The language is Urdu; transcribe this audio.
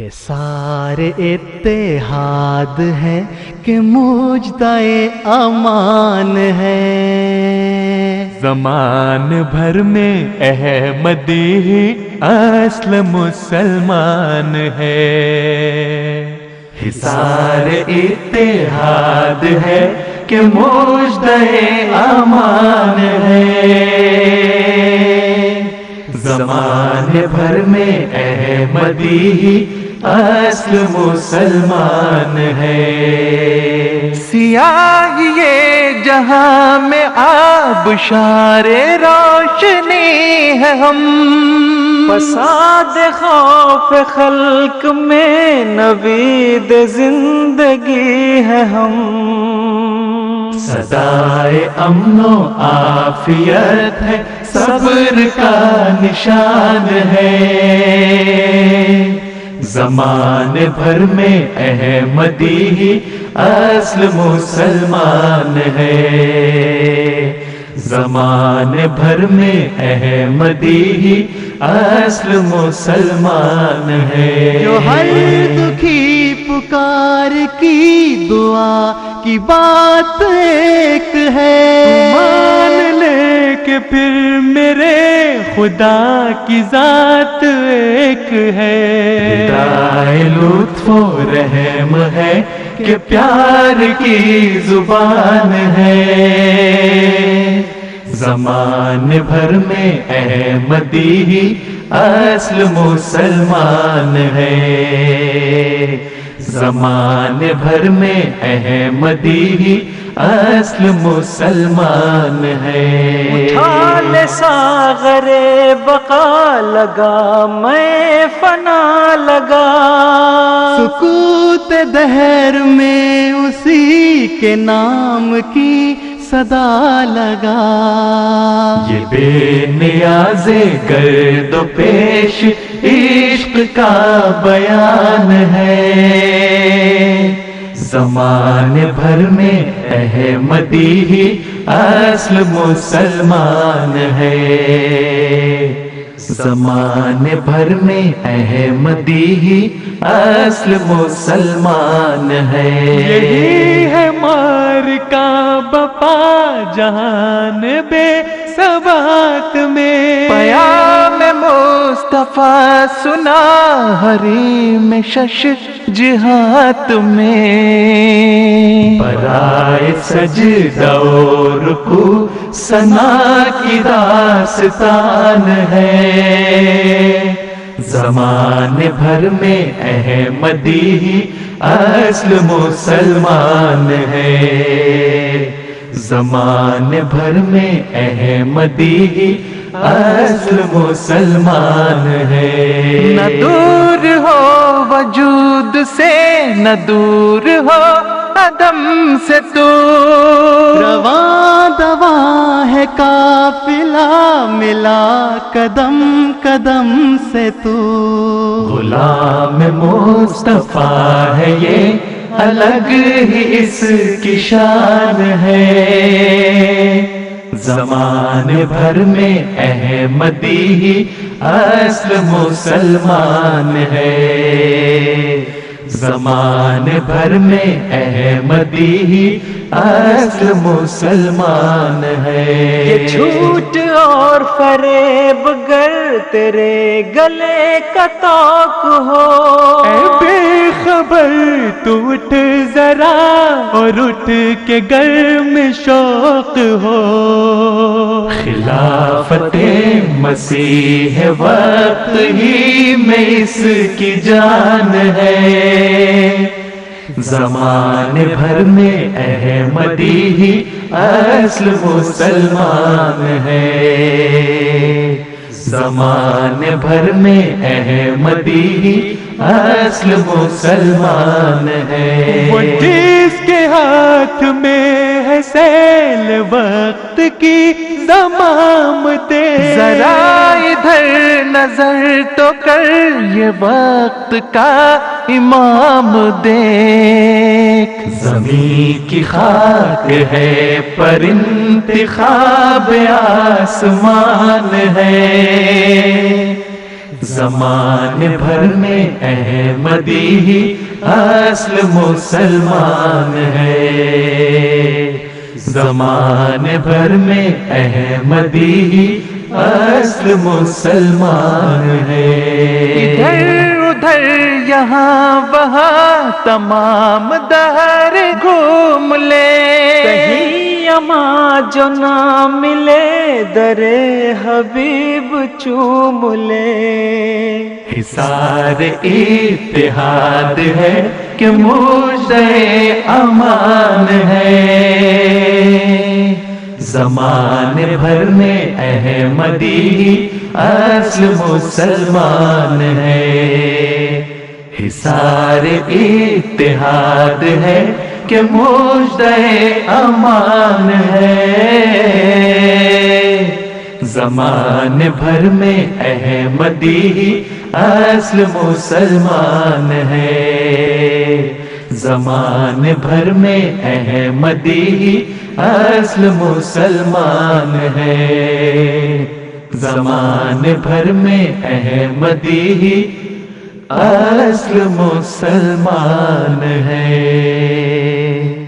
حصار اتحاد ہے کہ مجدائے امان ہے، زمان بھر میں احمدی ہی اصل مسلمان ہے۔ حصار اتحاد ہے کہ مجدائے امان ہے، زمان بھر میں احمدی ہی اصل مسلمان ہے۔ سیاہی یہ جہاں میں آبشار روشنی ہے ہم، فساد خوف خلق میں نوید زندگی ہے ہم، صدائے امن و عافیت ہے صبر کا نشان ہے، زمان بھر میں احمدی ہی اصل مسلمان ہے، زمان بھر میں احمدی ہی اصل مسلمان ہے۔ جو ہر دکھی پکار کی دعا کی بات ایک ہے، مان لے کہ پھر میرے خدا کی ذات ایک ہے، خدائے لطف و رحم ہے کہ پیار کی زبان ہے، زمان بھر میں احمدی ہی اصل مسلمان ہے، زمان بھر میں احمدی ہی اصل مسلمان ہے۔ اٹھا لے ساغر بقا لگا میں فنا لگا، سکوت دہر میں اسی کے نام کی صدا لگا، یہ بے نیاز گرد و پیش عشق کا بیان ہے، زمان بھر میں احمدی ہی اصل مسلمان ہے، زمان بھر میں احمدی ہی اصل مسلمان ہے۔ یہی ہے مار کا بپا جہان بے ثبات میں، پیام مصطفیٰ سنا حریم شش جہات میں، برائے سجدہ و رکوع ثنا کی داستان ہے، زمان بھر میں احمدی ہی اصل مسلمان ہے، زمان بھر میں احمدی ہی اصل مسلمان ہے۔ نہ دور ہو وجود سے نہ دور ہو عدم سے تو، رواں دواں ہے قافلہ ملا قدم قدم سے تو، غلام مصطفیٰ ہے یہ الگ ہی اس کی شان ہے، زمان بھر میں احمدی ہی اصل مسلمان ہے، زمان بھر میں احمدی ہی اصل مسلمان ہے۔ یہ جھوٹ اور فریب گر تیرے گلے کا توق ہو، اے بے خبر تو اٹھ ذرا اور اٹھ کے گرم شوق ہو، خلافت مسیح وقت ہی میں اس کی جان ہے، زمان بھر میں احمدی ہی اصل مسلمان ہے، زمان بھر میں احمدی ہی اصل مسلمان ہے۔ وہ جس کے ہاتھ میں ہے سیل وقت کی زمام دے، ذرا ادھر نظر تو کر یہ وقت کا امام دیکھ، زمین کی خاک ہے پر انتخاب آسمان ہے، زمانے بھر میں احمدی ہی اصل مسلمان ہے، زمانے بھر میں احمدی ہی اصل مسلمان ہے۔ ادھر ادھر یہاں وہاں تمام دہر گھوم لے، کہیں اما جو نہ ملے درے حبیب چوم لے۔ حصار اتحاد ہے کہ مجدے امان ہے، زمانے بھر میں احمدی اصل مسلمان ہے، حصار اتحاد ہے کہ مجدے امان ہے، زمانے بھر میں احمدی اصل مسلمان ہے، زمانے بھر میں احمدی اصل مسلمان ہے، زمانے بھر میں احمدی اصل مسلمان ہے۔